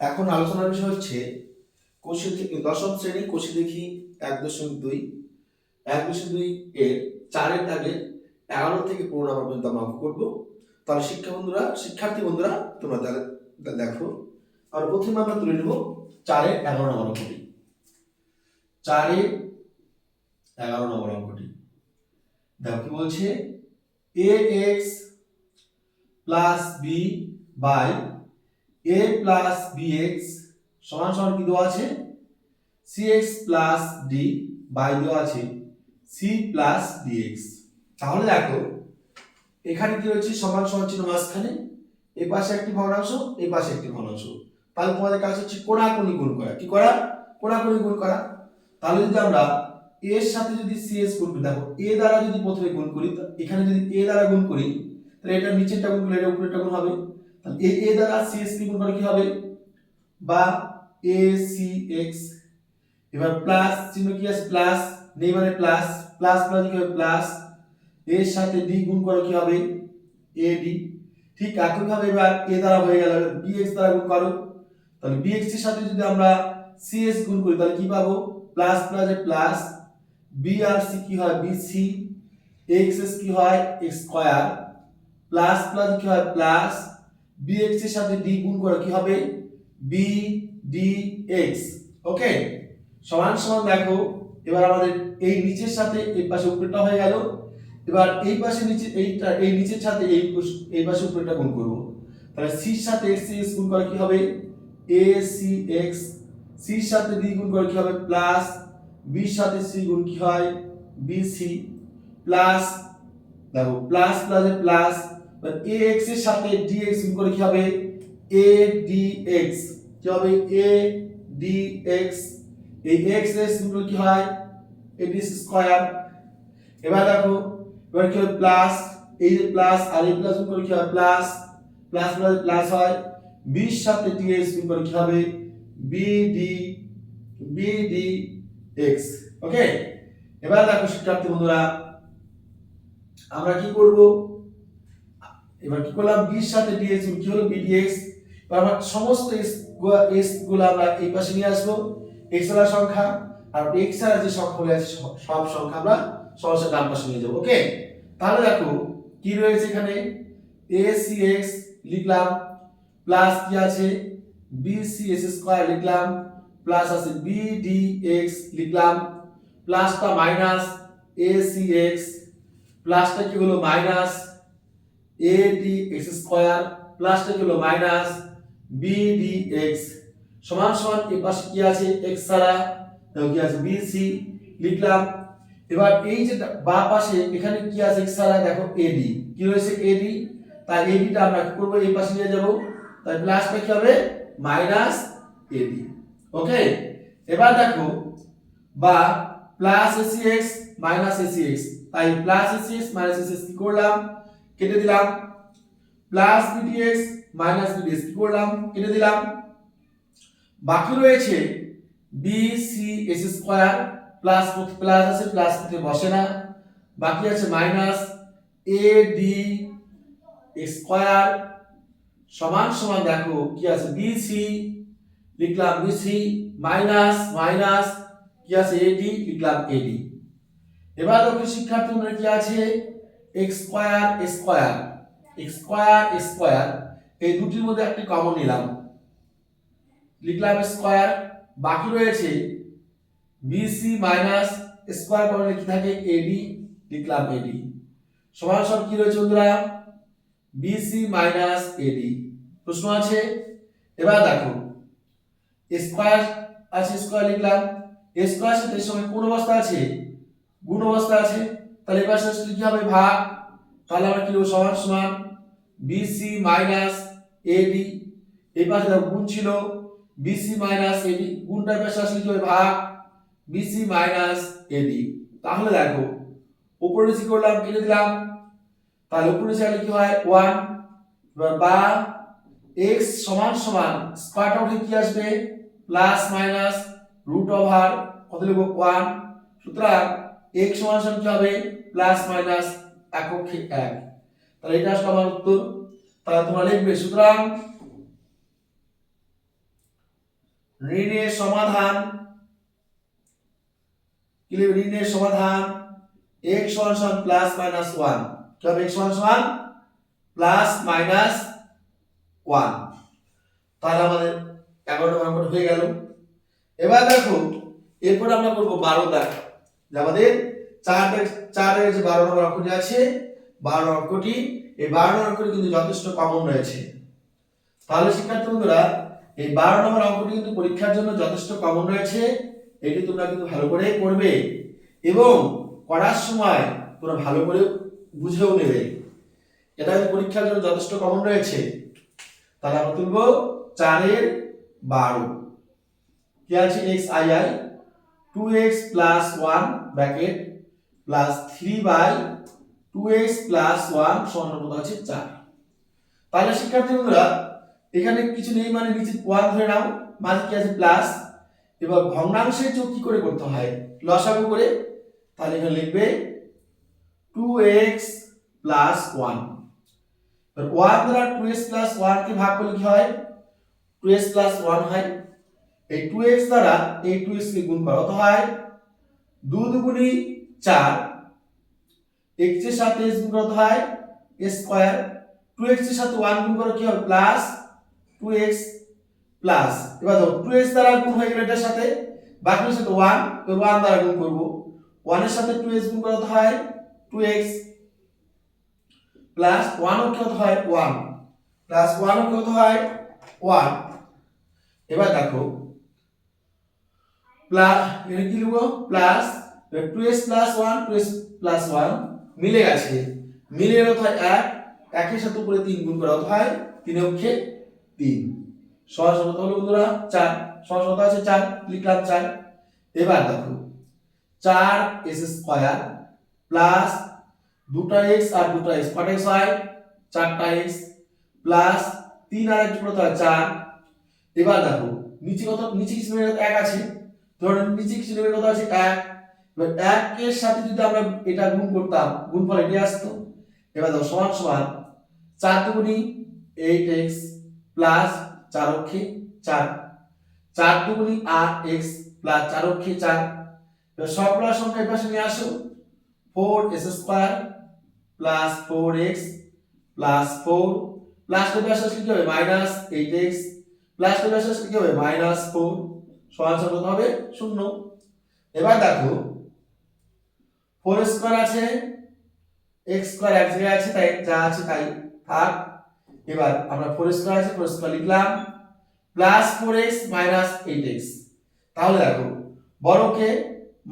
এখন আলোচনার বিষয় হচ্ছে কোষে থেকে দশম শ্রেণী কোষে দেখি 1.2 1.2 এর 4-এর দাগের 11 থেকে 15 নাম্বার পর্যন্ত আমরা অঙ্ক করবো। তাহলে শিক্ষার্থী বন্ধুরা তোমরা দেখো। আর প্রথমে আমরা তুলে নেব 4-এর 11 নম্বর অঙ্কটি। 4-এর 11 নম্বর অঙ্কটি দেখো কি বলছে, ax plus b by a plus bx সমান সমান কি দেওয়া আছে, cx প্লাস d বাই দেওয়া আছে c প্লাস dx। তাহলে দেখো এখানে কি রয়েছে, সমান সমান চিহ্ন মাঝখানে, এই পাশে একটি ভগ্নাংশ, এই পাশে একটি ভগ্নাংশ। তাহলে তোমাদের কাজ হচ্ছে কোণাকুণি গুণ করা। কি করা? কোণাকুণি গুণ করা। তাহলে যদি আমরা a এর সাথে যদি cs গুণ করি, দেখো a দ্বারা যদি প্রথমে গুণ করি, এখানে যদি a দ্বারা গুণ করি তাহলে এটা নিচেরটা গুণ করলে এটা উপরেরটা গুণ হবে। তাহলে a দ্বারা cs কে গুণ করে কি হবে, বা acx। এবার প্লাস চিহ্ন কি আছে, প্লাস নেই মানে প্লাস, প্লাস প্লাস কি হবে প্লাস, এর সাথে d গুণ করে কি হবে ad। ঠিক একই ভাবে এবার a দ্বারা হয়ে গেল, bx দ্বারা গুণ করো। তাহলে bx এর সাথে যদি আমরা cs গুণ করি তাহলে কি পাবো, প্লাস প্লাসে প্লাস, b আর c কি হয় bc, x কি হয় x স্কয়ার, প্লাস প্লাস কি হয় প্লাস, bx এর সাথে d গুণ করে কি হবে b dx। ওকে, সমান সমান দেখো এবার আমাদের এই নিচের সাথে এই পাশে উপরেরটা হয়ে গেল। এবার এই পাশে নিচে এইটা, এই নিচের সাথে এই পাশে উপরেরটা গুণ করব। তাহলে c এর সাথে x গুণ করে কি হবে acx, c এর সাথে d গুণ করে কি হবে প্লাস, b এর সাথে c গুণ কি হয় bc, প্লাস দেখো প্লাস প্লাসে প্লাস, ax এর সাথে dx গুণ করে কি হবে adx। কি হবে adx, এই x এর গুণ কি হয় ad স্কয়ার। এবার দেখো এবার কি হবে প্লাস, এই যে প্লাস আর এই প্লাস গুণ করে কি হবে প্লাস, প্লাস প্লাস প্লাস হয়, b এর সাথে dx গুণ করে কি হবে bdx। ওকে, এবার দেখো শিক্ষার্থী বন্ধুরা আমরা কি করব, এবার কি করলাম b এর সাথে dx গুণ কি হলো bdx। এবার আমরা সমস্ত s গুলো আমরা এই পাশে নিয়ে আসবো, x এর সংখ্যা আর x এর যে সংখ্যাগুলো আছে সব সংখ্যা আমরা সরাসরি ডান পাশে নিয়ে যাব। ওকে, তাহলে দেখো কি রয়েছে এখানে acx লিখলাম, প্লাস কি আছে bcs স্কয়ার লিখলাম, প্লাস আছে bdx লিখলাম, প্লাসটা মাইনাস acx, প্লাসটা কি হলো মাইনাস adx স্কয়ার, প্লাসটা কি হলো মাইনাস bdx সমান সমান এই পাশে কি আছে x ছাড়া, তাহলে কি আছে bc লিখলাম। এবার এই যে বাম পাশে এখানে কি আছে x ছাড়া, দেখো ad, কি রয়েছে ad, তাই ad টা আমরা কি করব এই পাশে নিয়ে যাব, তাই প্লাসটা কি হবে মাইনাস ad। ওকে, এবার দেখো বা প্লাস acx মাইনাস acx, তাই প্লাস acx মাইনাস acx কি করলাম কেটে দিলাম, প্লাস bdx মাইনাস bdx কি করলাম কেটে দিলাম। বাকি রয়েছে bcs স্কয়ার, প্লাস প্লাস আছে প্লাস থেকে বসে না, বাকি আছে মাইনাস ad স্কয়ার সমান সমান দেখো কি আছে bc লিখলাম bc, মাইনাস মাইনাস কি আছে ad লিখলাম ad। এবার দেখো শিক্ষার্থী বন্ধুরা কি আছে x square square, x square square এই দুটির মধ্যে একটি কমন নিলাম, লিখলাম স্কয়ার। বাকি রয়েছে bc মাইনাস স্কয়ার করলে কি থাকে ad, লিখলাম ad সমান সমান কি রয়েছে বন্ধুরা bc মাইনাস ad। প্রশ্ন আছে, এবার দেখো স্কয়ার আছে স্কয়ার লিখলাম, স্কয়ার সাথে সময় কোন অবস্থা আছে গুণ অবস্থা আছে, তাহলে এবার শেষে কি হবে ভাগ, তাহলে আমরা কি লিখব সমান সমান bc মাইনাস ad, এই পাশে গুণ ছিল bc মাইনাস ad, গুণটা এবার শেষে কি হবে ভাগ bc মাইনাস ad। তাহলে দেখো উপরে কি করলাম কেটে দিলাম, তাহলে উপরে চাইলে কি হয় 1, এবার বা x সমান সমান স্কয়ারটা উঠে কি আসবে প্লাস মাইনাস রুট ওভার কত লিখব 1, সুতরাং x সমান সমান কি হবে প্লাস মাইনাস একক 1, তাহলে এটা আসলে আমার উত্তর। তাহলে তোমরা লিখবে সুতরাং ঋণের সমাধান কি লিখবে ঋণের সমাধান x সমান প্লাস মাইনাস 1 কি হবে x সমান প্লাস মাইনাস 1 তাহলে আমাদের 11 নম্বর অঙ্ক হয়ে গেল। এবার দেখো এরপর আমরা করব 12 দাগ যে আমাদের 4 এর যে 12 নম্বর অঙ্কটি আছে 12 অঙ্কটি এই 12 অঙ্কটি কিন্তু যথেষ্ট কমন রয়েছে। তাহলে শিক্ষার্থী বন্ধুরা এই 12 নম্বর অঙ্কটি কিন্তু পরীক্ষার জন্য যথেষ্ট কমন রয়েছে, এটি তোমরা কিন্তু ভালো করে করবে এবং করার সময় তোমরা ভালো করে বুঝেও নেবে। এটা পরীক্ষার জন্য যথেষ্ট কমন রয়েছে। তাহলে আমরা তুলব 4 এর 12 কি আছে xii 2x plus 1 bracket plus 3/2x plus 1 সমান কত আছে 4। তাহলে শিক্ষার্থী বন্ধুরা এখানে কিছু নেই মানে নিচে 1 ধরে নাও, মাঝে কি আছে প্লাস। এবার ভগ্নাংশের যোগ কি করে করতে হয় লসাগু করে, তাহলে এখানে লিখবে 2x plus 1 এবার 1 দ্বারা 2x plus 1 কে ভাগ করলে কি হয় 2x plus 1 হয়। এই 2x দ্বারা এই 2x কে গুণ করা তো হয় 2 দুগুণী 4, x এর সাথে s গুণ করা হয় a স্কয়ার, 2x এর সাথে 1 গুণ করলে কি হবে প্লাস 2x প্লাস এবার দেখো 2x দ্বারা গুণ হয়ে গেল এটার সাথে বাকির সাথে 1 তো 1 দ্বারা গুণ করব 1 এর সাথে 2x গুণ করা হয় 2x প্লাস 1 ও কত হয় 1 প্লাস 1 ও কত হয় 1। এবার দেখো প্লাস এখানে কি লিখব plus 2x plus 1 2x plus 1 মিলে গেছে, মিলে গেল হয় 1 1 এর সাথে উপরে 3 গুণ করা হয় 3 অক্ষে 3 সহজ কত হলো বন্ধুরা 4 সহজ কত আছে 4 লিখলাম 4। এবার দেখো 4s স্কয়ার প্লাস 2x আর 2x কত x হয় 4x প্লাস 3 আর 1 কত হয় 4। এবার দেখো নিচে কত নিচে কিছু নেই 1 আছে, ধরুন নিচে কিছু নেই কত আছে 1, এবার 1 এর সাথে যদি আমরা এটা গুণ করতাম গুণফল এটাই আসতো। এবার দেখো সমান সমান 4 দুগুণী 8x প্লাস 4 অক্ষে 4 4 দুগুণী 8x প্লাস 4 অক্ষে 4। এবার সবগুলো সংখ্যা এই পাশে নিয়ে আসো 4s square plus 4x plus 4 plus এর পাশে আসলে কি হবে মাইনাস 8x প্লাস এর পাশে আসলে কি হবে মাইনাস 4 সমান সমান কত হবে 0। এবার দেখো 4 স্কয়ার আছে x স্কয়ার এক জায়গায় আছে তাই যা আছে তাই থাক। এবার আমরা 4 স্কয়ার আছে 4 স্কয়ার লিখলাম প্লাস 4x মাইনাস 8x। তাহলে দেখো বড়কে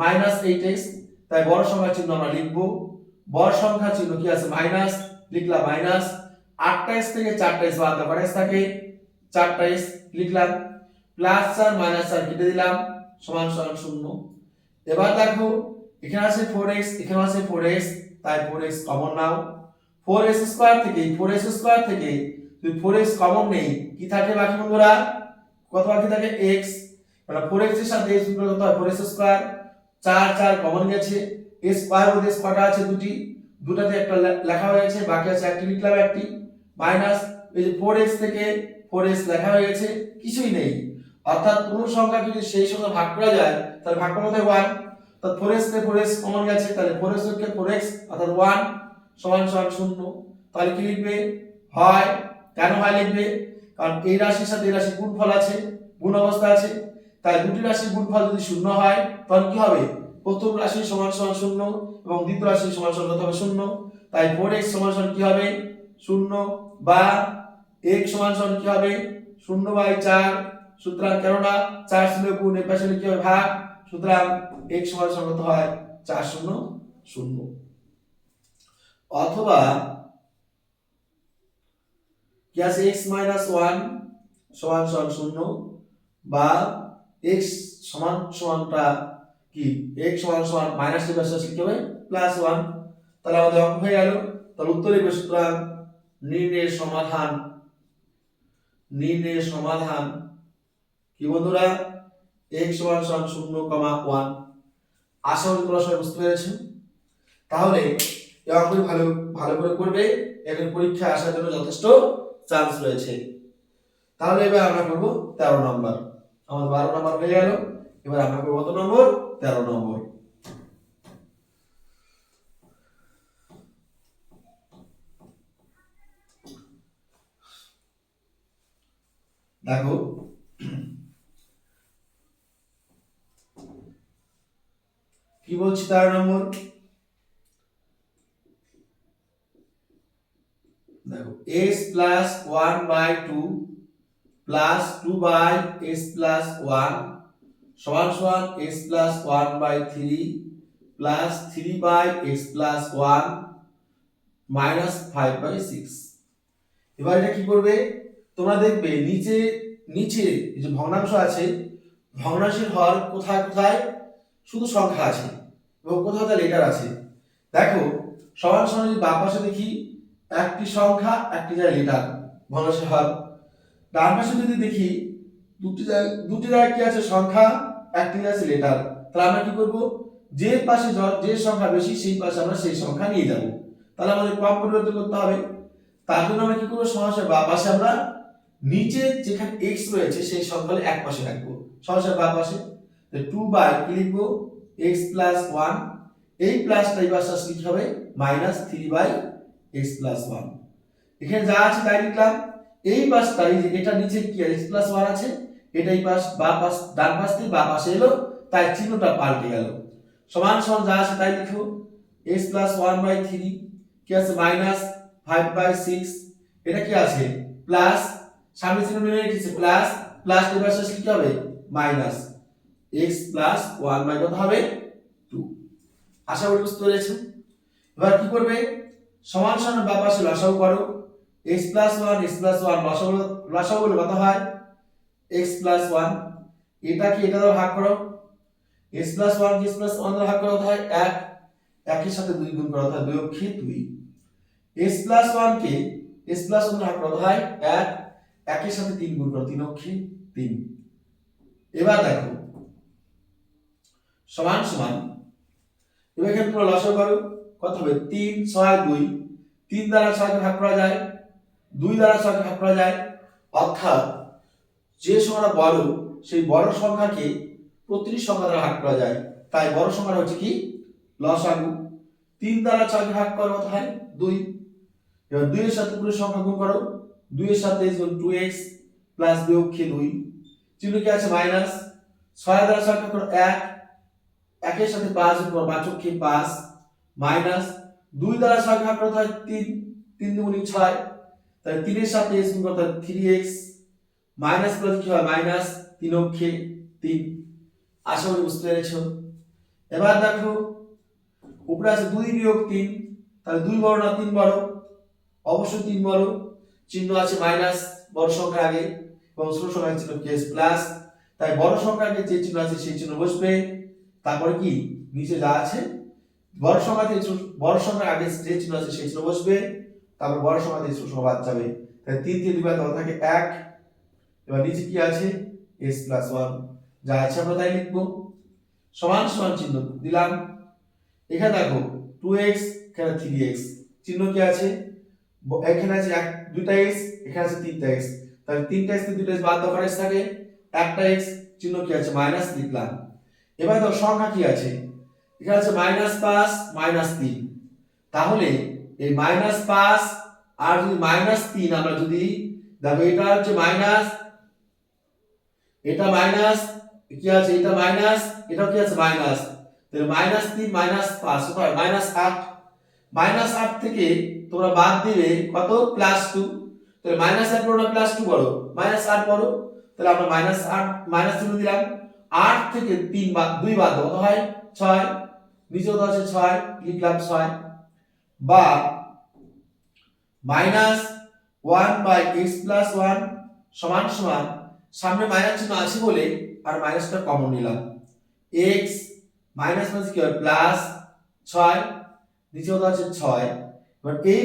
মাইনাস 8x তাই বড় সংখ্যার চিহ্ন আমরা লিখব, বড় সংখ্যার চিহ্ন কি আছে মাইনাস লিখলাম মাইনাস 8x থেকে 4x বাদ দাও কত থাকে 4x লিখলাম প্লাস 4 মাইনাস 4 কেটে দিলাম সমান সমান 0। এবার দেখো এখানে আছে 4x এখানে আছে 4x তাই 4x কমন নাও 4s স্কয়ার থেকে 4s স্কয়ার থেকে যদি 4x কমন নেই কি থাকে বাকি বন্ধুরা কত বাকি থাকে x, মানে 4x এর সাথে x গুণ কত হয় 4s স্কয়ার 4 4 কমন গেছে s স্কয়ার ও s কটা আছে দুটাতে একটা লেখা হয়েছে বাকি আছে একটি লিখলাম একটি মাইনাস এই যে 4x থেকে 4s লেখা হয়ে গেছে কিছুই নেই, অর্থাৎ কোন সংখ্যা যদি সেই সংখ্যা ভাগ করা যায় তাহলে ভাগ করা হয় 1, তাহলে 4s থেকে 4s কমন গেছে তাহলে 4s থেকে 4x অর্থাৎ 1 সমান সমান 0। তাহলে কি লিখবে হয়, কেন হয় লিখবে কারণ এই রাশির সাথে এই রাশির গুণফল আছে গুণ অবস্থা আছে, তাই দুটি রাশির গুণফল যদি 0 হয় তখন কি হবে প্রথম রাশি সমান সমান 0 এবং দ্বিতীয় রাশি সমান সমান কত হবে 0। তাই 4x সমান সমান কি হবে 0 বা x সমান সমান কি হবে 0/4, সুতরাং কেননা 4 ছিল গুণ এর পাশে কি হবে ভাগ, সুতরাং x সমান সমান কত হয় 4 0 0। অথবা কি আছে x - 1 সমান সমান 0 বা x সমান সমানটা কি x সমান সমান মাইনাস এর পাশে কি হবে প্লাস 1। তাহলে আমাদের অঙ্ক হয়ে গেল। তাহলে উত্তর লিখবে সুতরাং নির্ণয়ের সমাধান কি বন্ধুরা x সমান সমান 0, 1। আশা করি তোমরা সবাই বুঝতে পেরেছো। তাহলে এই অঙ্কটি ভালো করে করবে, এখন পরীক্ষা আসার জন্য যথেষ্ট চান্স রয়েছে। তাহলে এবার আমরা করব 13 নম্বর আমাদের 12 নম্বর হয়ে গেল। এবার আমরা করব কত নম্বর? 13 নম্বর। দেখো কি বলছি 13 নম্বর, দেখো s plus 1/2 plus 2/s plus 1 সমান সমান s plus 1/3 plus 3/s plus 1 minus 5/6। এবার এটা কি করবে, তোমরা দেখবে নিচে নিচে যে ভগ্নাংশ আছে, ভগ্নাংশের হর কোথায় কোথায় শুধু সংখ্যা আছে এবং কোথাও তার লেটার আছে। দেখো সমান সমান যদি বাম পাশে দেখি একটি সংখ্যা একটি জায়গায় লেটার ভগ্নাংশের হর, ডান পাশে যদি দেখি দুটি জায়গায় কি আছে সংখ্যা, একটি আছে লেটার। তাহলে আমরা কি করব, যে পাশে যে সংখ্যা বেশি সেই পাশে আমরা সেই সংখ্যা নিয়ে যাব। তাহলে আমাদের ক্রম পরিবর্তন করতে হবে। তার জন্য আমরা কি করব, সমাসের বাম পাশে আমরা নিচে যেখানে x রয়েছে সেই সংখ্যা এক পাশে রাখবো, সমাসের বাম পাশে। তো 2 কি লিখবো, x প্লাস 1, এই প্লাসটা এই পাশে আসলে কি হবে মাইনাস 3/x প্লাস 1। এখানে যা আছে তাই লিখলাম। এই পাশটা এই যে এটা নিচে কি আছে x প্লাস 1 আছে, এটা এই পাশ বাম পাশ ডান পাশ থেকে বাম পাশে এলো, তাই চিহ্নটা পাল্টে গেল। সমান সমান যা আছে তাই লিখো, x প্লাস 1/3 কি আছে মাইনাস 5/6, এটা কি আছে প্লাস, সামনে চিহ্ন নিয়ে রেখেছে প্লাস, প্লাস এর পাশে আসলে কি হবে মাইনাস, x প্লাস 1 বাই কত হবে 2। আশা করি বুঝতে পেরেছো। এবার কি করবে, সমান সমান বাম পাশে লসাগু করো, x প্লাস 1 x প্লাস 1 লসাগু বলে কত হয় x প্লাস 1, এটা কি এটা দ্বারা ভাগ করো, x প্লাস 1 x প্লাস 1 দ্বারা ভাগ করা হয় 1, একের সাথে 2 গুণ করা হয় 2 অক্ষে 2, x প্লাস 1 কে x প্লাস 1 দ্বারা ভাগ করা হয় 1, একের সাথে 3 গুণ করো 3 অক্ষে 3। এবার দেখো সমান সমান, এবার এখানে তোমরা লসাগু করো, কত হবে 3 6 2, 3 দ্বারা 6 কে ভাগ করা যায়, 2 দ্বারা 6 কে ভাগ করা যায়, অর্থাৎ যে সংখ্যাটা বড় সেই বড় সংখ্যাকে প্রতিটি সংখ্যা দ্বারা ভাগ করা যায়, তাই বড় সংখ্যা হচ্ছে কি লসাগু। 3 দ্বারা 6 কে ভাগ করো কত হয় 2, এবার 2 এর সাথে পুরো সংখ্যা গুণ করো, 2 এর সাথে 2x প্লাস 2 অক্ষে 2, চিহ্ন কি আছে মাইনাস, 6 দ্বারা 6 কে করো 1, একের সাথে 5 উপর 5 অক্ষে 5 মাইনাস 2 দ্বারা 6 কে ভাগ করতে হয় 3, 3 দুগুণে 6, তাই 3 এর সাথে x গুণ করতে হয় 3x মাইনাস প্লাস কি হয় মাইনাস 3 অক্ষে 3। আশা করি বুঝতে পেরেছো। এবার দেখো উপরে আছে 2 বিয়োগ 3, তাহলে 2 বড় না 3 বড়, অবশ্যই 3 বড়, চিহ্ন আছে মাইনাস বড় সংখ্যা আগে এবং ছোট সংখ্যা চিহ্ন কি আছে প্লাস, তাই বড় সংখ্যা আগে যে চিহ্ন আছে সেই চিহ্ন বসবে। তারপরে কি নিচে যা আছে বড় সংখ্যা থেকে বড় সংখ্যার আগে যে চিহ্ন আছে সেই চিহ্ন বসবে, তারপর বড় সংখ্যা থেকে ছোট সংখ্যা বাদ যাবে, তাই 3 দিয়ে 2 বাদ দাও থাকে 1। এবার নিচে কি আছে s প্লাস 1, যা আছে আমরা তাই লিখবো, সমান সমান চিহ্ন দিলাম। এখানে দেখো 2x এখানে 3x, চিহ্ন কি আছে এখানে আছে দুইটা x এখানে আছে তিনটা x, তাহলে তিনটা x থেকে দুইটা x বাদ দাও x থাকে একটা x, চিহ্ন কি আছে মাইনাস লিখলাম। এবার দেখো সংখ্যা কি আছে, এখানে আছে -5 -3, তাহলে এই -5 আর যদি -3 আমরা যদি দেখো এটা হচ্ছে মাইনাস, এটা মাইনাস কি আছে এটা মাইনাস, এটাও কি আছে মাইনাস, তাহলে -3 -5 কত হয় -8, -8 থেকে তোমরা বাদ দিবে কত +2, তাহলে -8 বড় না +2 বড়, -8 বড়, তাহলে আমরা -8 চিহ্ন দিলাম। 8 থেকে 3 বাদ 2 বাদ কত হয় 6, নিচে কত আছে 6 লিখলাম 6, বা -1/x + 1 সমান সমান, সামনে মাইনাস চিহ্ন আছে বলে আর মাইনাসটা কমন নিলাম, x মাইনাস মাইনাস কি হয় প্লাস 6, নিচে কত আছে 6, এবার এই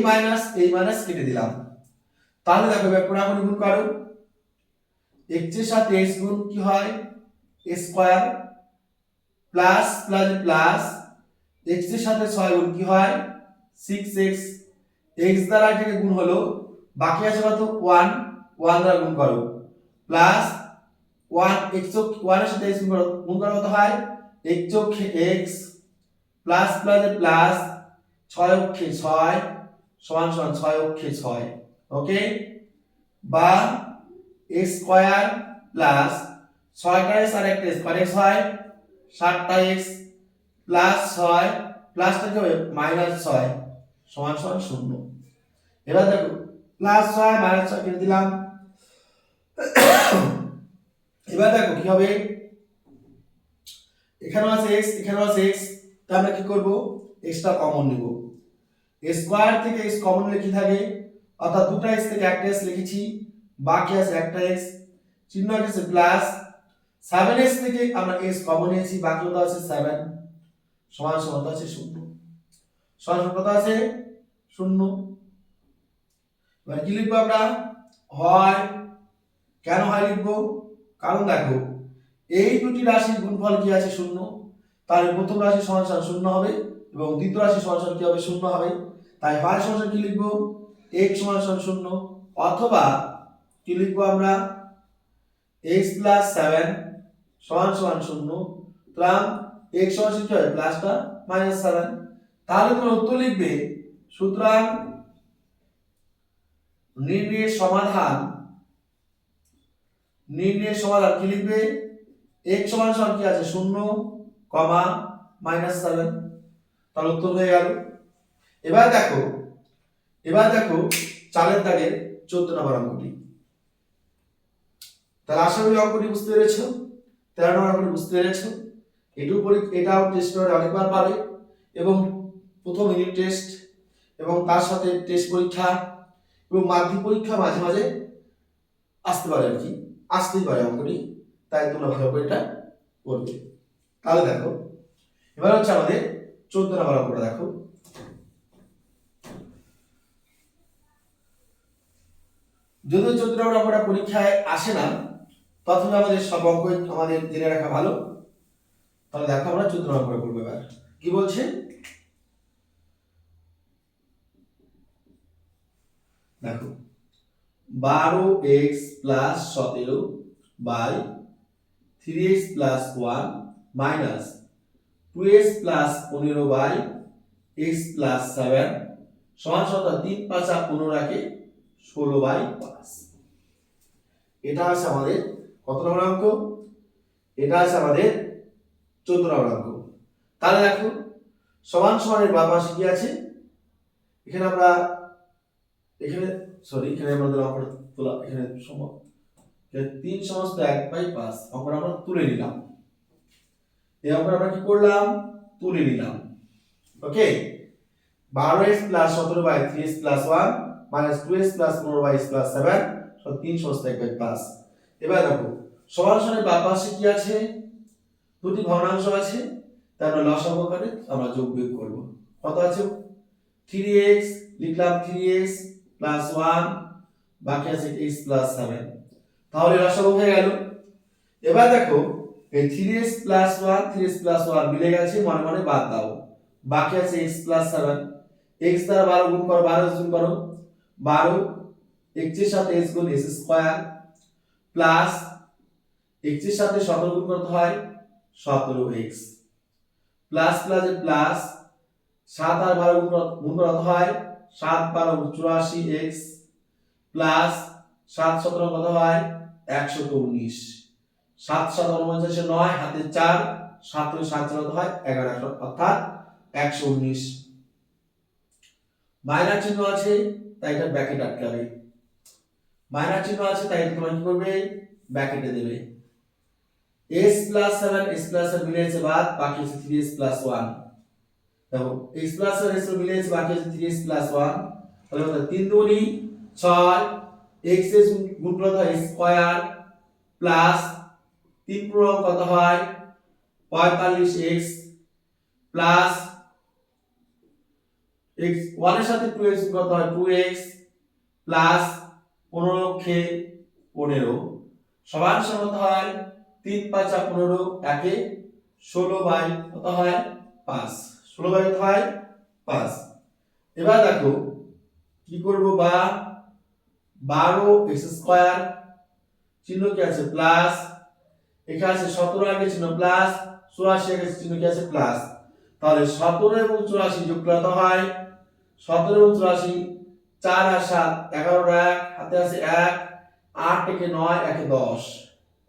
মাইনাস কেটে দিলাম। তাহলে দেখো এবার পুরোপুরি গুণ করো, x এর সাথে x গুণ কি হয় square, plus plus plus x এর সাথে 6 গুণ কি হয় 6x, x দ্বারা এটাকে গুণ হলো, বাকি আছে কত 1 দ্বারা গুণ করো, প্লাস 1 x চোখ 1 এর সাথে x গুণ করা কত হয় x চোখে x প্লাস প্লাসে প্লাস 6 অক্ষে 6 সমান সমান 6 অক্ষে 6 ওকে বা x স্কয়ার প্লাস 6টা x আর একটা স্কয়ার x হয় 7টা x প্লাস 6 প্লাসটা কি হবে মাইনাস 6 সমান সমান 0। এবার দেখো প্লাস 6 মাইনাস 6 কেটে দিলাম। এবার দেখো কি হবে এখানেও আছে x এখানেও আছে x তাহলে আমরা কি করব x টা কমন নিব স্কয়ার থেকে x কমন নিলে কি থাকে অর্থাৎ দুটো x থেকে একটা x লিখেছি বাকি আছে একটা x চিহ্ন আছে প্লাস 7x থেকে আমরা x কমন নিয়েছি বাকি কত আছে 7 সমান সমান কত আছে 0 সমান সমান কত আছে 0। এবার কি লিখবো আমরা হয় কেন হয় লিখবো কারণ দেখো এই দুটি রাশির গুণফল কি আছে 0 তাহলে প্রথম রাশি সমান সমান 0 হবে এবং দ্বিতীয় রাশি সমান সমান কি হবে 0 হবে তাই হয় সমান সমান কি লিখবো x সমান সমান 0 অথবা কি লিখবো আমরা x প্লাস 7 সমান সমান 0 তাহলে x সমান কি হবে প্লাসটা মাইনাস 7 তাহলে তোমরা উত্তর লিখবে সুতরাং নির্ণয়ের সমাধান কি লিখবে x সমান সমান কি আছে 0 কমা মাইনাস 7 তাহলে উত্তর হয়ে গেল। এবার দেখো 4 দাগের 14 নম্বর অঙ্কটি তাহলে আশা করি অঙ্কটি বুঝতে পেরেছো 13 নম্বর অঙ্কটি বুঝতে পেরেছো এটাও টেস্ট পেপারে অনেকবার পাবে এবং প্রথম ইউনিট টেস্ট এবং তার সাথে টেস্ট পরীক্ষা এবং মাধ্যমিক পরীক্ষা মাঝে মাঝে আসতে পারে আর কি আসতেই পারে অঙ্কটি তাই তোমরা ভালো করে এটা করবে। তাহলে দেখো এবার হচ্ছে আমাদের 14 নম্বর অঙ্কটা দেখো যদিও 14 নম্বর অঙ্কটা পরীক্ষায় আসে না প্রথমে আমাদের সব অঙ্ক আমাদের জেনে রাখা ভালো। তাহলে দেখো আমরা 14 নম্বর অঙ্ক করব এবার কি বলছে দেখো 12x plus 17 by 3x plus 1 minus 2x plus 15 by x plus 7 সমান সমান 3 5 15 রাখে 16 বাই 5। এটা আছে আমাদের কত নম্বর অঙ্ক এটা আছে আমাদের 14 নম্বর অঙ্ক। তাহলে দেখো সমান সমানের বাম পাশে কি আছে এখানে আমরা আমাদের অঙ্কটা তোলা এখানে 3 সমস্ত 1/5 অঙ্কটা আমরা তুলে নিলাম এই অঙ্কটা আমরা কি করলাম তুলে নিলাম okay 12x plus 17 by 3x plus 1 minus 2x plus 15 by x plus 7 সব 3 সমস্ত 1/5। এবার দেখো সমান সমানের বাম পাশে কি আছে দুটি ভগ্নাংশ আছে তার আমরা লসাগু করে আমরা যোগ বিয়োগ করব কত আছে 3x লিখলাম 3x প্লাস 1 বাকি আছে x প্লাস 7 তাহলে লসাগু হয়ে গেল। এবার দেখো এই 3x প্লাস 1 3x প্লাস 1 মিলে গেছে মনে মনে বাদ দাও বাকি আছে x প্লাস 7 x দ্বারা 12 গুণ করো 12 গুণ করো 12 x এর সাথে x গুণ s স্কয়ার প্লাস x এর সাথে 17 গুণ করতে হয় 17x প্লাস প্লাসে প্লাস 7 আর 12 গুণ করতে হয় 7 12 84x প্লাস 7 17 কত হয় 119 7 7 49 9 হাতে 4 7 7 কত হয় 11 অর্থাৎ 119 মাইনাস চিহ্ন আছে তাই এটা ব্র্যাকেট আটকাবে মাইনাস চিহ্ন আছে তাই তোমরা কি করবে ব্র্যাকেটে দেবে s প্লাস 7 s প্লাস 7 মিলে আছে বাদ বাকি আছে 3s প্লাস 1 দেখো x প্লাস 7 s মিলে আছে বাকি আছে 3s প্লাস 1 তাহলে কত 3 দুগুণ 6 x এর গুণ করতে হয় স্কয়ার প্লাস 3 পূরক কত হয় 45x প্লাস x 1 এর সাথে 2x কত হয় 2x প্লাস 15 কে 15 সমান সমান হয় 3 5 15 একে 16 বাই কত হয় 5 16 বাই কত হয় 5। এবার দেখো কি করব বা 12x স্কয়ার চিহ্ন কি আছে প্লাস এখানে আছে 17 আগে চিহ্ন প্লাস, 84 আগে চিহ্ন কি আছে প্লাস। তাহলে 17 এবং 84 যোগ করলে তো হয় 17 এবং 84, 4 আর 7 11 আর 1 হাতে আছে 1, 8 থেকে 9 একে 10,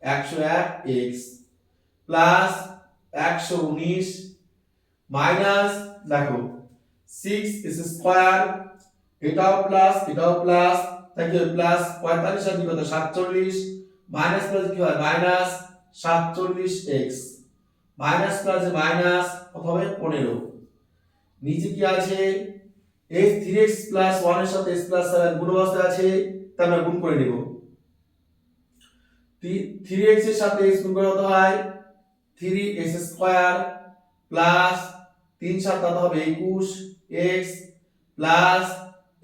101 x প্লাস 119 মাইনাস দেখো 6 is স্কয়ার, এটাও প্লাস তাহলে প্লাস 45 আর 2 কত 47 মাইনাস প্লাস কি হয় minus 47x minus plus minus কত হবে 15। নিচে কি আছে x 3x প্লাস 1 এর সাথে x প্লাস 7 গুণ অবস্থায় আছে, তাই আমরা গুণ করে নেব। 3x এর সাথে x গুণ করলে কত হয় 3x স্কয়ার প্লাস 3 7 কত হবে 21x প্লাস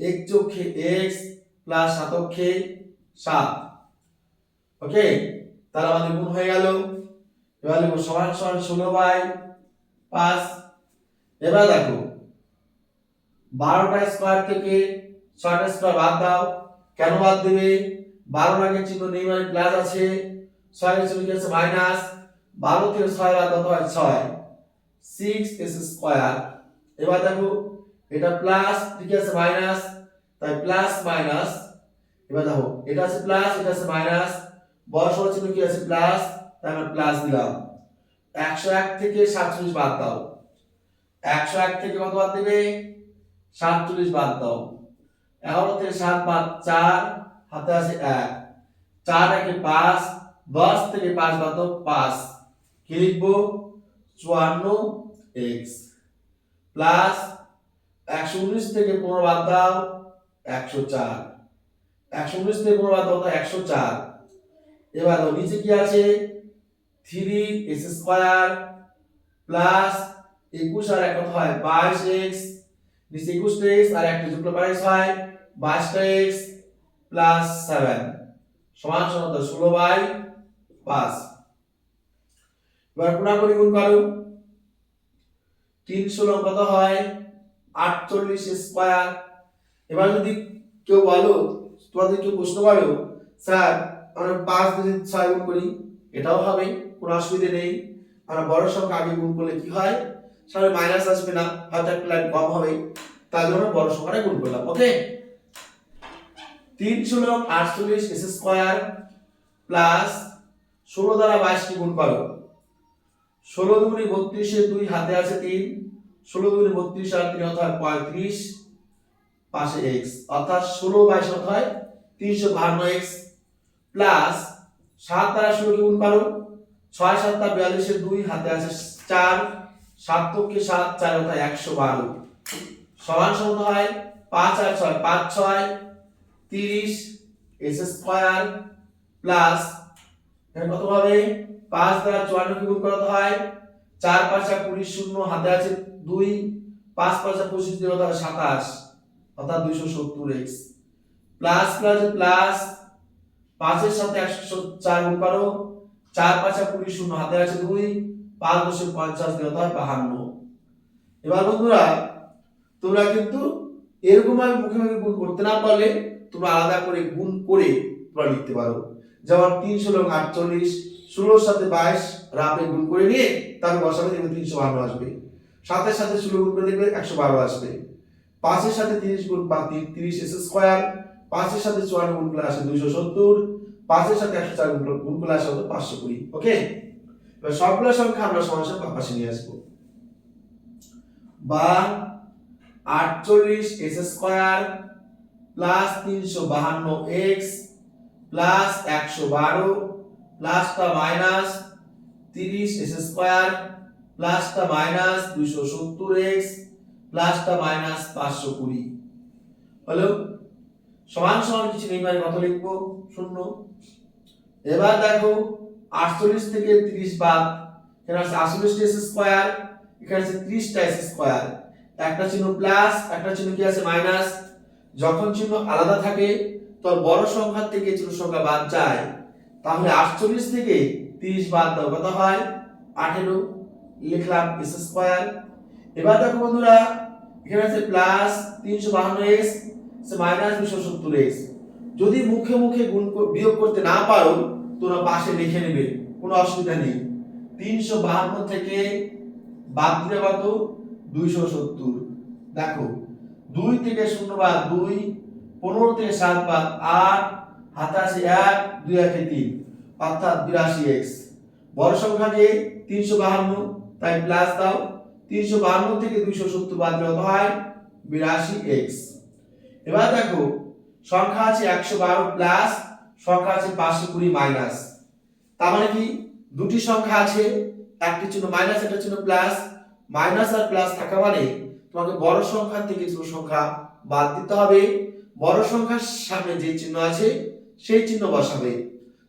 1 চোখে x প্লাস 7 অক্ষে 7। ওকে, তাহলে আমাদের গুণ হয়ে গেল। এবার লিখব সমান সমান 16/5। এবার দেখো 12টা স্কয়ার থেকে 6টা স্কয়ার বাদ দাও। কেন বাদ দেবে? 12 এর আগে চিহ্ন নেই মানে প্লাস আছে, 6 এর চিহ্ন কি আছে মাইনাস। 12 থেকে 6 বাদ কত হয় 6, 6x স্কয়ার। এবার দেখো এটা প্লাস ঠিক আছে মাইনাস, তাই প্লাস মাইনাস। এবার দেখো এটা আছে প্লাস এটা আছে মাইনাস, বড় সরো চিহ্ন কি আছে প্লাস, তাই আমরা প্লাস দিলাম। 101 থেকে 47 বাদ দাও। 101 থেকে কত বাদ দেবে 47 বাদ দাও। 11 থেকে 7 বাদ 4 হাতে আছে 1, 4 একে 5, 10 থেকে 5 বাদ দাও 5, কি লিখবো 54x প্লাস 119 থেকে 15 বাদ দাও 104, 119 থেকে 15 বাদ দাও 104। এবার নিচে কি আছে 3x স্কয়ার প্লাস 21 আর 1 কত হয় 22x, নিচে 21x আর 1 যোগ করলে 22 হয় 22x প্লাস 7 সমান সমান 16/5। এবার পুনরাবৃত্তি গুণ করো 3 16 কত হয় 48 স্কয়ার। এবার যদি কেউ বলো তোমাদের কেউ প্রশ্ন করো স্যার আমরা 5 দিয়ে 6 গুণ করি, এটাও হবে কোনো অসুবিধা নেই। আমরা বড় সংখ্যা আগে গুণ করলে কি হয় সামনে মাইনাস আসবে না, হয়তো একটা লাইন কম হবে, তার জন্য বড় সংখ্যাটা গুণ করলাম। ওকে, 3 16 48 s স্কয়ার প্লাস 16 দ্বারা 22 কে গুণ করো। 16 দুগুণে 32 এর 2 হাতে আছে 3, 16 দুগুণে 32 আর 3 অর্থাৎ 35 পাশে x অর্থাৎ 16 22 অর্থাৎ 352x প্লাস 7 দ্বারা 16 কে গুণ করো। 6 7 টা 42 এর 2 হাতে আছে 4, 7 কে 7 4 অর্থাৎ 112 সমান সমান হয় 5 আর 6 5 6 30 s স্কয়ার প্লাস এখানে কত হবে 5 দ্বারা 54 কে গুণ করতে হয় 4 5 20 শূন্য হাতে আছে 2, 5 5 25 দিয়ে হতে হবে 27 অর্থাৎ 270x প্লাস প্লাস প্লাস 5 এর সাথে 104 গুণ করো 4 5 20 শূন্য হাতে আছে 2, 5 10 50 দিয়ে হতে হয় 52। এবার বন্ধুরা তোমরা কিন্তু এরকম ভাবে মুখে মুখে গুণ করতে না পারলে তোমরা আলাদা করে গুণ করে তোমরা লিখতে পারো। যেমন 3 16 48, 16 এর সাথে 22 রাপে গুণ করে নিয়ে তারপর বসাবে দেখবে 352 আসবে। 7 এর সাথে 16 গুণ করে দেখবে 112 আসবে। 5 এর সাথে 30 গুণ 30 s স্কয়ার, 5 এর সাথে 54 গুণ করলে আসে 270, 5 এর সাথে 104 গুণ করলে আসে 520। ওকে, এবার সবগুলো সংখ্যা আমরা সমান পাশে নিয়ে আসবো। বা 48 s square plus 352x plus 112 প্লাসটা মাইনাস 30 s স্কয়ার প্লাসটা মাইনাস 270x প্লাসটা মাইনাস 520 হলো সমান সমান কিছু নেই মানে কত লিখবো 0। এবার দেখো 48 থেকে 30 বাদ, এখানে আছে 48 s স্কয়ার, এখানে আছে 30 টা s স্কয়ার, একটা চিহ্ন প্লাস একটা চিহ্ন কি আছে মাইনাস। যখন চিহ্ন আলাদা থাকে তখন বড় সংখ্যা থেকে ছোট সংখ্যা বাদ যায়, তাহলে 48 থেকে 30 বাদ দাও কত হয় 18 লিখলাম s স্কয়ার। এবার দেখো বন্ধুরা এখানে আছে প্লাস 352x মাইনাস 270x, যদি মুখে মুখে গুণ বিয়োগ করতে না পারো তো তোমরা পাশে লিখে নেবে, কোনো অসুবিধা নেই। 352 থেকে বাদ দিলে কত? 270। দেখো 2 থেকে 0 বাদ 2, 15 থেকে 7 বাদ 8, হাতে আছে 1, 2 1 3, অর্থাৎ 82x। বড় সংখ্যা যে 352, তাই প্লাস দাও। 352 থেকে 270 বাদ দিলে কত হয়? 82x। এবার দেখো সংখ্যা আছে 112 প্লাস সংখ্যা আছে 520 মাইনাস। তার মানে কি দুটি সংখ্যা আছে, একটি চিহ্ন মাইনাস একটা চিহ্ন প্লাস। মাইনাস আর প্লাস থাকা মানে তোমাকে বড় সংখ্যা থেকে ছোট সংখ্যা বাদ দিতে হবে। বড় সংখ্যার সামনে যে চিহ্ন আছে সেই চিহ্ন বসাবে।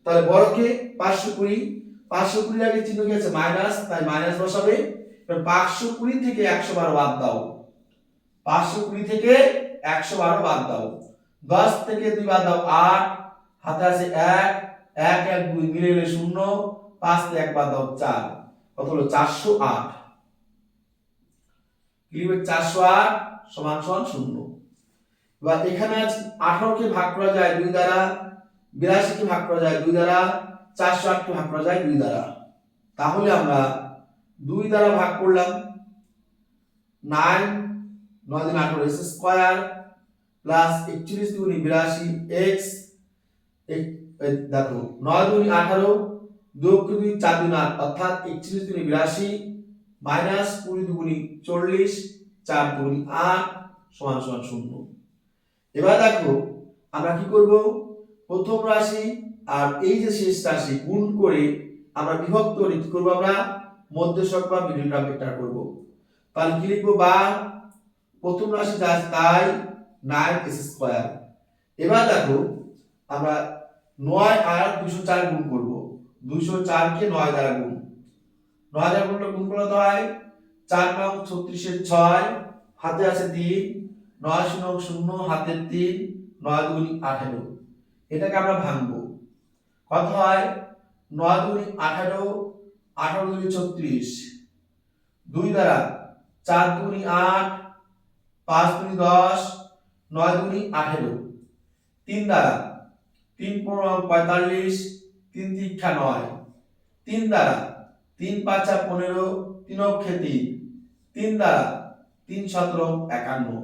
তাহলে বড়কে 520, 520 আগে চিহ্ন কি আছে? মাইনাস, তাই মাইনাস বসাবে। এবার 520 থেকে 112 বাদ দাও। 520 থেকে 112 বাদ দাও। 10 থেকে 2 বাদ দাও 8, হাতে আছে 1, 1 1 2 মিলে গেলে 0, 5 থেকে 1 বাদ দাও 4, কত হলো? 408। কি লিখবে? 408 সমান সমান 0। এবার এখানে আছে 18 কে ভাগ করা যায় 2 দ্বারা, 82 কে ভাগ করা যায় 2 দ্বারা, 408 কে ভাগ করা যায় 2 দ্বারা। তাহলে আমরা 2 দ্বারা ভাগ করলাম, 9 9 দিন 18 এক্স স্কয়ার প্লাস 41 দুগুণে 82 এক্স। দেখো 9 দুগুণে 18, 2 দুগুণে 4 দুগুণে 8, অর্থাৎ 41 দুগুণে 82 মাইনাস 20 দুগুণে 40, 4 দুগুণে 8 সমান সমান 0। এবার দেখো আমরা কি করব? প্রথম রাশি আর এই যে শেষ রাশি গুণ করে আমরা বিভক্ত করে কি করব? আমরা মধ্যস্থক বা মিডল টার্ম ভেক্টর করব। তাহলে কি লিখব? বা প্রথম রাশি যা আছে তাই 9x স্কয়ার। এবার দেখো আমরা 9 আর 204 গুণ করব। 204 কে 9 দ্বারা গুণ, 9 দ্বারা গুণ করলে তো হয় 4 নং 36 এর 6, হাতে আছে 3, 9 নং 0, হাতে 3, 9 দুগুণে 18। এটাকে আমরা ভাঙবো, কত হয়? 9 দুগুণে 18, 18 দুগুণে 36, 2 দ্বারা 4 দুগুণে 8, 5 দুগুণে 10, 9 দুগুণে 18, 3 দ্বারা 3 15 45, 3 তিরিক্ষা 9, 3 দ্বারা 3 5 15, 3 অক্ষে 3, 3 দ্বারা 3 17 51।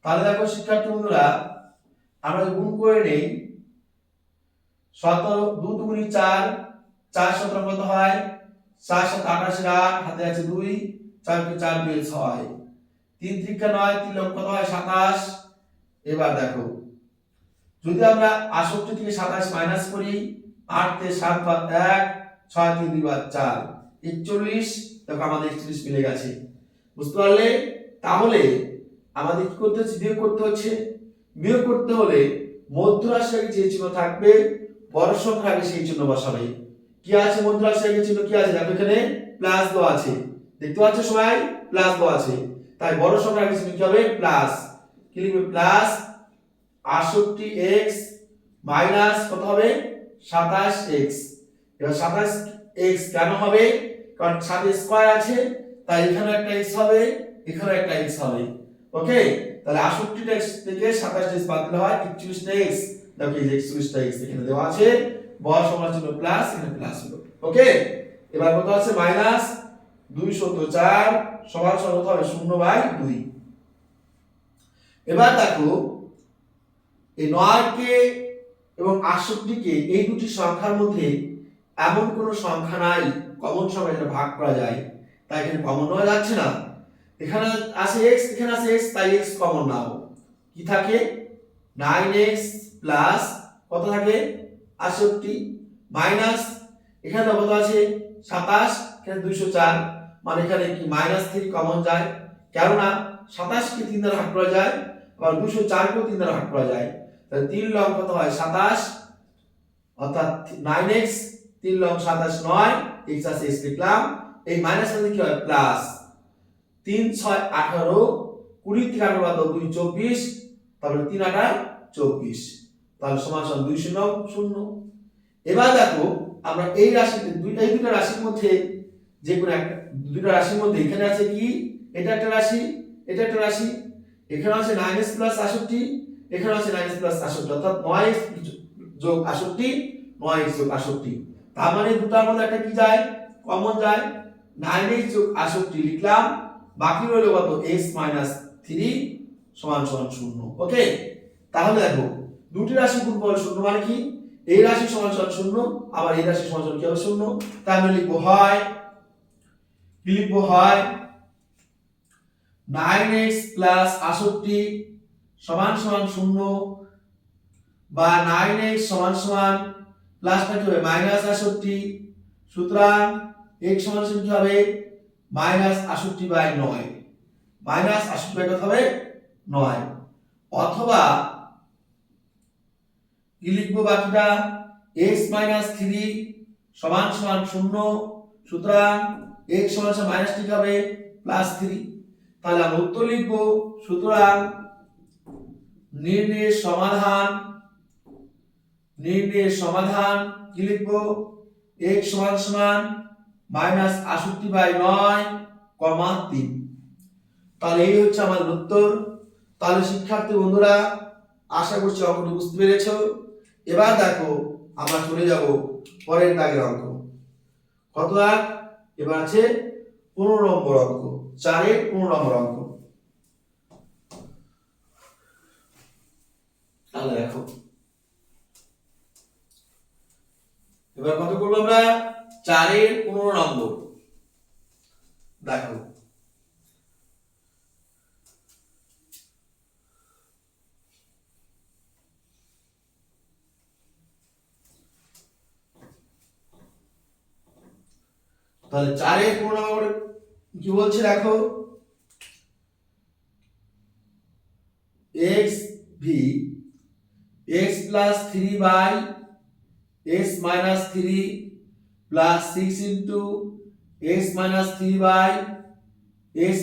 তাহলে দেখো শিক্ষার্থী বন্ধুরা আমরা গুণ করে নেই, 17 2 দুগুণে 4, 4 17 কত হয়? 4 7 28 এর 8, হাতে আছে 2, 4 কে 4 দিয়ে 6, 3 তিরিক্ষা 9, 3 লব কত হয়? 27। এবার দেখো যদি আমরা 68 থেকে 27 মাইনাস করি, 8 তে 7 বাদ 1, 6 তে 2 বাদ 4, 41। দেখো আমাদের 41 মিলে গেছে। বুঝতে পারলে? তাহলে আমাদের কি করতে হচ্ছে? বিয়োগ করতে হচ্ছে। বিয়োগ করতে হলে মধ্য রাশি আগে যে চিহ্ন থাকবে বড় সংখ্যা আগে সেই চিহ্ন বসাবে। কি আছে মধ্য রাশি আগে চিহ্ন? কি আছে? দেখো এখানে প্লাস দেওয়া আছে, দেখতে পাচ্ছ সবাই? প্লাস দেওয়া আছে, তাই বড় সংখ্যা আগে চিহ্ন কি হবে? প্লাস। কি লিখবে? প্লাস 68x মাইনাস কত হবে? 27x। এবার 27x কেন হবে? কারণ সাথে স্কয়ার আছে, তাই এখানে একটা x হবে, এখানে একটা x হবে। ওকে, তাহলে 68x থেকে 27x বাদ দিলে হয় 41x। দেখো এই যে 41x এখানে দেওয়া আছে, বড় সংখ্যা ছিল প্লাস, এখানে প্লাস হলো। ওকে, এবার কত আছে? মাইনাস 204 সমান সমান কত হবে? 0/2। এবার দেখো এই 9 কে এবং 68 কে এই দুটি সংখ্যার মধ্যে এমন কোন সংখ্যা নাই কমন সংখ্যা যেটা ভাগ করা যায়, তাই এখানে কমন নেওয়া যাচ্ছে না। এখানে আছে x, এখানে আছে x, তাই x কমন নাও। কি থাকে? 9x প্লাস কত থাকে? 68 মাইনাস এখানে কত আছে? 27, এখানে 204, মানে এখানে কি -3 কমন যায়, কেননা 27 কে 3 দ্বারা ভাগ করা যায়, আবার 204 কে 3 দ্বারা ভাগ করা যায়। তাহলে 3 লং কত হয়? 27, অর্থাৎ 9x, 3 লং 27 9, x আছে x লিখলাম। এই মাইনাস মানে কি হয়? প্লাস। 3 6 18, 20 থেকে 18 বাদ দাও 2 24, তাহলে 3 8 24, তাহলে সমান সমান 2 0 0। এবার দেখো আমরা এই রাশিতে দুইটা রাশির মধ্যে যে কোনো একটা, দুইটা রাশির মধ্যে এখানে আছে কি? এটা একটা রাশি, এটা একটা রাশি, এখানে আছে 9x প্লাস 68, এখানে আছে 9x প্লাস 68, অর্থাৎ 9x যোগ 68 9x যোগ 68। তার মানে দুটার মধ্যে একটা কি যায়, কমন যায়, 9x যোগ 68 লিখলাম, বাকি রইল কত, x মাইনাস 3 সমান সমান 0। ওকে, তাহলে দেখো দুটি রাশি গুণফল 0 মানে কি, এই রাশি সমান সমান 0, আবার এই রাশি সমান সমান কি হবে 0। তাই আমরা লিখবো হয়, কি লিখবো, হয় 9x প্লাস 68 সমান সমান 0, বা 9x সমান সমান প্লাসটা কি হবে মাইনাস 68, সুতরাং x সমান সমান কি হবে মাইনাস 68 বাই 9, মাইনাস 68 বাই কত হবে 9, অথবা কি লিখবো বাকিটা, x মাইনাস 3 সমান সমান 0, সুতরাং x সমান সমান মাইনাস 3 হবে প্লাস 3। তাহলে আমরা উত্তর লিখবো, সুতরাং নির্ণয়ের সমাধান, নির্ণয়ের সমাধান কি লিখবো, x সমান সমান মাইনাস 68 বাই 9, 3। তাহলে এই হচ্ছে আমাদের উত্তর। তাহলে শিক্ষার্থী বন্ধুরা, আশা করছি অঙ্কটি বুঝতে পেরেছো। এবার দেখো আমরা চলে যাব পরের দাগের অঙ্ক। কত দাগ, এবার আছে 15 নম্বর অঙ্ক, 4-এর 15 নম্বর অঙ্ক। তাহলে দেখো এবার কত করবো আমরা, 4-এর 15 নম্বর। দেখো তাহলে 4-এর 15 নম্বর কি বলছে, দেখো x v x plus 3 by x minus 3 plus 6 into x minus 3 by x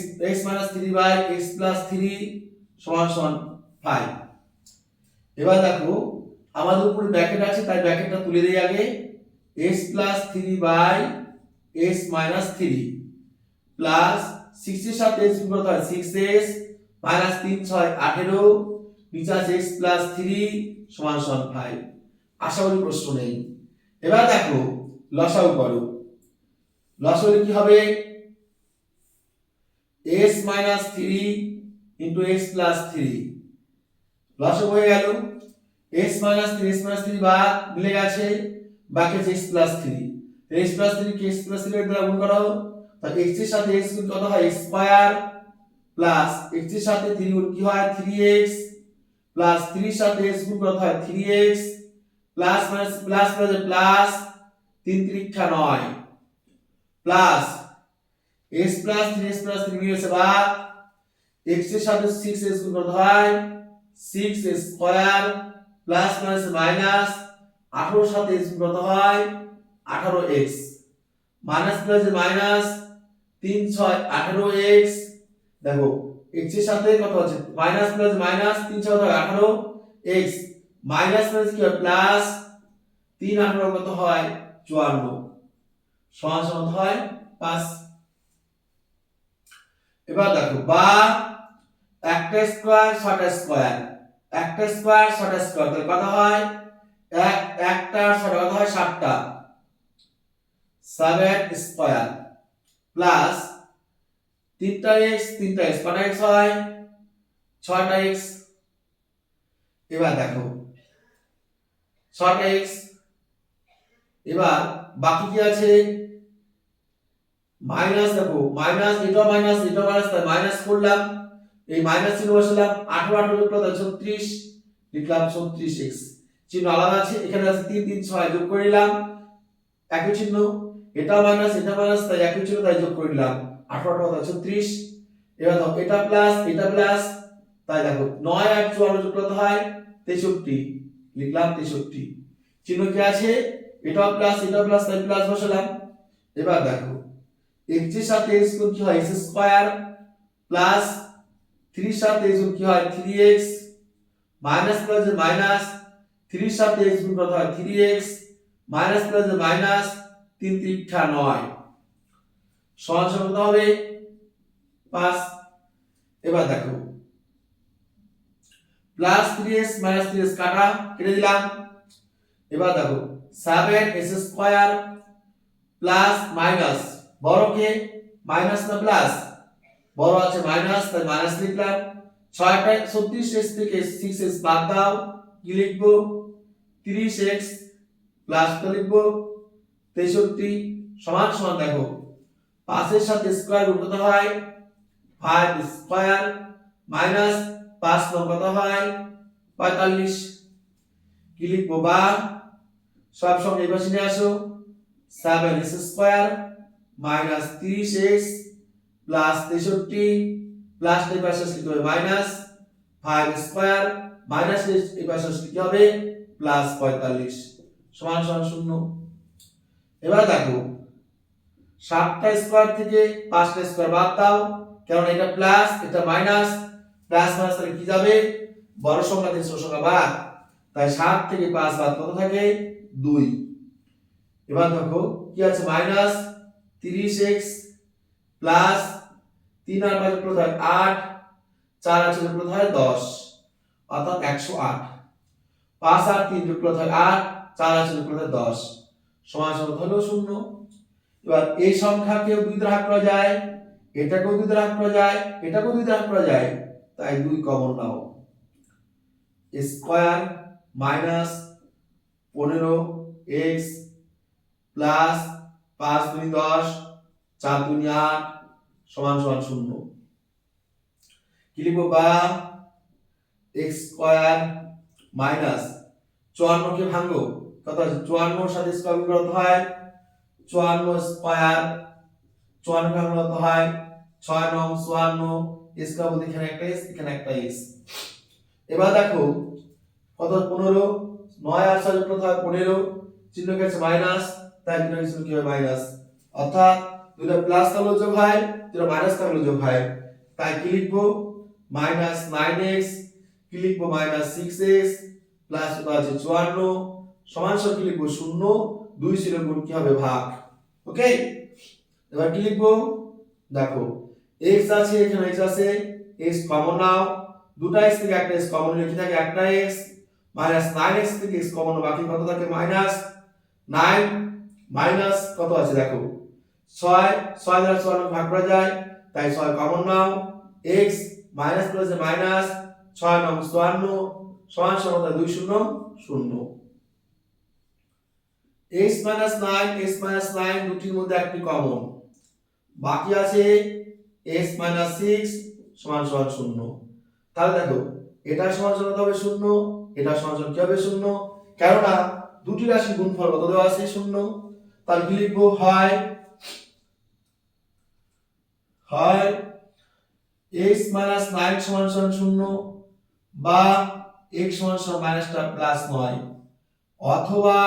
minus 3 by x plus 3 সমান সমান 5। এবার দেখো আমাদের উপরে ব্র্যাকেট আছে, তাই ব্র্যাকেটটা তুলে দেই আগে, x plus 3 by x minus 3 plus 6 এর সাথে x গুণ করতে হয় 6x মাইনাস 3 6 18, নিচে আছে x প্লাস 3 সমান সমান 5। আশা করি প্রশ্ন নেই। এবার দেখো লসাগু করো, লসাগু কি হবে, x minus 3 into x plus 3, লসাগু হয়ে গেল x মাইনাস 3 বাদ মিলে গেছে, বাকি আছে x প্লাস 3, x প্লাস 3 কে x প্লাস 3 এর দ্বারা গুণ করো, তাহলে x এর সাথে x গুণ কত হয় x স্কয়ার, প্লাস x এর সাথে 3 গুণ কি হয় 3x, প্লাস 3 এর সাথে x গুণ কত হয় 3x, plus minus plus plus plus 3 3 9, plus x plus 3x plus 3 মিলেছে বাদ, x এর সাথে 6x গুণ কত হয় 6x square, plus minus minus 18 এর সাথে x গুণ কত হয় 18x, minus plus minus 3 6 18x, দেখো x এর সাথে কত আছে minus plus minus 3 6 18x, minus plus কি হয় প্লাস 3 18 কত হয় 54, সমান সমান হয় 5। এবার দেখো বা একটা স্কয়ার 6টা স্কয়ার, একটা স্কয়ার 6টা স্কয়ার, তাহলে কত হয় একটা 6টা কত হয় 7টা, 7 স্কয়ার, প্লাস 3টা x কটা x হয় 6টা x। এবার দেখো 6টা x, এবার বাকি কি আছে মাইনাস, দেখো মাইনাস এটা মাইনাস তাই মাইনাস করলাম, এই মাইনাস চিহ্ন বসালাম, 18 18 যোগ করলে 36 লিখলাম 36x, চিহ্ন আলাদা আছে, এখানে আছে 3 3 6 যোগ করে নিলাম একই চিহ্ন, এটা মাইনাস তাই একই চিহ্ন তাই যোগ করে নিলাম 18 18 36। এবার দেখো এটা প্লাস তাই দেখো 9 আর 54 যোগ করতে হয় 63 লিখলাম 63, চিহ্ন কি আছে এটা প্লাস তাই প্লাস বসালাম। এবার দেখো x এর সাথে x গুণ কি হয় x স্কয়ার, প্লাস 3 এর সাথে x গুণ কি হয় 3x, মাইনাস প্লাস মাইনাস 3 এর সাথে x গুণ কত হয় 3x, মাইনাস প্লাস মাইনাস 3 3 9, সমান সমান কত হবে 5। এবার দেখো প্লাস 3x মাইনাস 3x কাটা কেটে দিলাম। এবার দেখো 7s স্কয়ার প্লাস মাইনাস বড়কে মাইনাস না প্লাস, বড় আছে মাইনাস তাই মাইনাস লিখলাম। 6টা 36s থেকে 6s বাদ দাও, কি লিখবো 30x প্লাস তো লিখবো 63 সমান সমান দেখো 5 এর সাথে স্কয়ার রুট কত হয় 5 স্কয়ার মাইনাস 5 লব কত হয় 45, কি লিখবো বা সব সঙ্গে এই পাশে নিয়ে আসো 7s square minus 30x plus 63 plus এই পাশে লিখতে হবে মাইনাস 5 স্কয়ার মাইনাস এই পাশে লিখতে হবে প্লাস 45 সমান সমান 0। এবার দেখো 7টা স্কয়ার থেকে 5টা স্কয়ার বাদ দাও, কারণ এটা প্লাস এটা মাইনাস, প্লাস মাইনাস তাহলে কি যাবে বড় সংখ্যা থেকে ছোট সংখ্যা বাদ, তাই 7 থেকে 5 বাদ কত থাকে 2। এবার দেখো কি আছে মাইনাস 30x প্লাস 3 আর 5 প্লাস 8 4 আর 4 প্লাস 10 অর্থাৎ 108, 5 আর 3 যোগ প্লাস 8 4 আর 4 প্লাস 10 সমান সমান হলো 0। এবার এই সংখ্যাকেও 2 দ্বারা ভাগ করা যায়, এটাকেও 2 দ্বারা ভাগ করা যায়, এটাকেও 2 দ্বারা ভাগ করা যায়, তাই 2 কমন নাও। স্কয়ার মাইনাস 15x প্লাস 5 2 10 4 2 8 সমান সমান 0, কি লিখবো বা x স্কয়ার মাইনাস 54 কে ভাঙো কত আছে 54 এর সাথে স্কয়ার গুণ কত হয় 54 স্কয়ার 54 ভাঙলে কত হয় 6 9 54 স্কয়ার বলতে এখানে একটা s এখানে একটা s। এবার দেখো কত 15 9 আর 6 কত হয় 15 চিহ্ন কি আছে মাইনাস, তাই চিহ্ন কি হবে মাইনাস, অর্থাৎ দুটো প্লাস থাকলে যোগ হয় দুটো মাইনাস থাকলে যোগ হয়, তাই কি লিখবো মাইনাস 9x, কি লিখবো মাইনাস 6x প্লাস কত আছে 54 সমান সমান কি লিখবো 0 2 ছিল গুণ কি হবে ভাগ। ওকে, এবার কি লিখবো দেখো x আছে এখানে x আছে x কমন নাও, দুটো x থেকে একটা x কমন লিখে থাকে একটা x মাইনাস 9x থেকে x কমন বাকি কত থাকে মাইনাস 9 মাইনাস কত আছে দেখো 6 দ্বারা 6 ভাগ করা যায়, তাই 6 কমন নাও x মাইনাস প্লাস মাইনাস 6 9 54 সমান সমান 2 0 0। x minus 9 x minus 9 দুটির মধ্যে একটি কমন বাকি আছে x minus 6 সমান সমান 0। তাহলে দেখো এটা সমান সমান হবে 0, এটা সমান সমান কি হবে 0, কেননা দুটি রাশির গুণফল কত দেওয়া আছে 0। তাহলে কি লিখবো হয় x minus 9 সমান সমান 0 বা x সমান সমান মাইনাসটা প্লাস 9, অথবা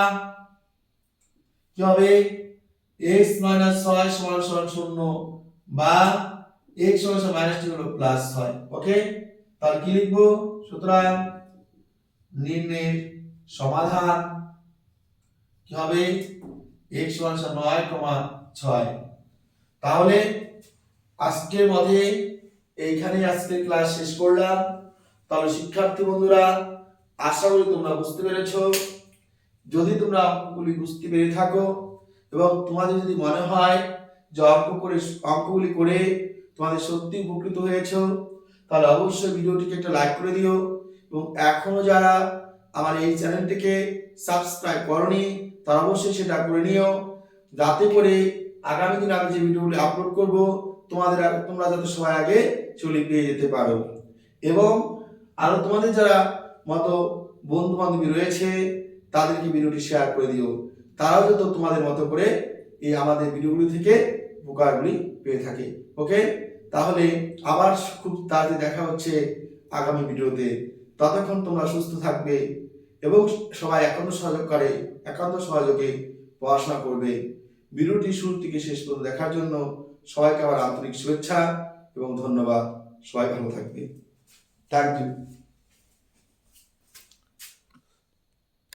কি হবে x minus 6 সমান সমান 0 বা x সমান সমান মাইনাস হলো প্লাস 6। ওকে, তাহলে কি লিখবো সুতরাং নির্ণয়ের সমাধান কি হবে x সমান সমান 9,6। তাহলে আজকের মধ্যে এইখানে আজকের ক্লাস শেষ করলাম। তাহলে শিক্ষার্থী বন্ধুরা আশা করি তোমরা বুঝতে পেরেছো। যদি তোমরা অঙ্কগুলি বুঝতে পেরে থাকো এবং তোমাদের যদি মনে হয় যে অঙ্কগুলি করে তোমাদের সত্যি উপকৃত হয়েছো, তাহলে অবশ্যই ভিডিওটিকে একটা লাইক করে দিও এবং এখনো যারা আমার এই চ্যানেলটিকে সাবস্ক্রাইব করনি তারা অবশ্যই সেটা করে নিও, যাতে করে আগামী দিন আমি যে ভিডিওগুলি আপলোড করব তোমরা যাতে সবাই আগে চলে পেয়ে যেতে পারো। এবং আরো তোমাদের যারা মতো বন্ধু বান্ধবী রয়েছে তাদেরকে ভিডিওটি শেয়ার করে দিও, তারাও যাতে তোমাদের মতো করে এই আমাদের ভিডিওগুলি থেকে উপকারগুলি পেয়ে থাকে। ওকে, তাহলে আবার খুব তাড়াতাড়ি দেখা হচ্ছে আগামী ভিডিওতে। ততক্ষণ তোমরা সুস্থ থাকবে এবং সবাই একান্ত সহযোগে পড়াশোনা করবে। ভিডিওটি শুরু থেকে শেষ পর্যন্ত দেখার জন্য সবাইকে আমার আন্তরিক শুভেচ্ছা এবং ধন্যবাদ। সবাই ভালো থাকবে। Thank you.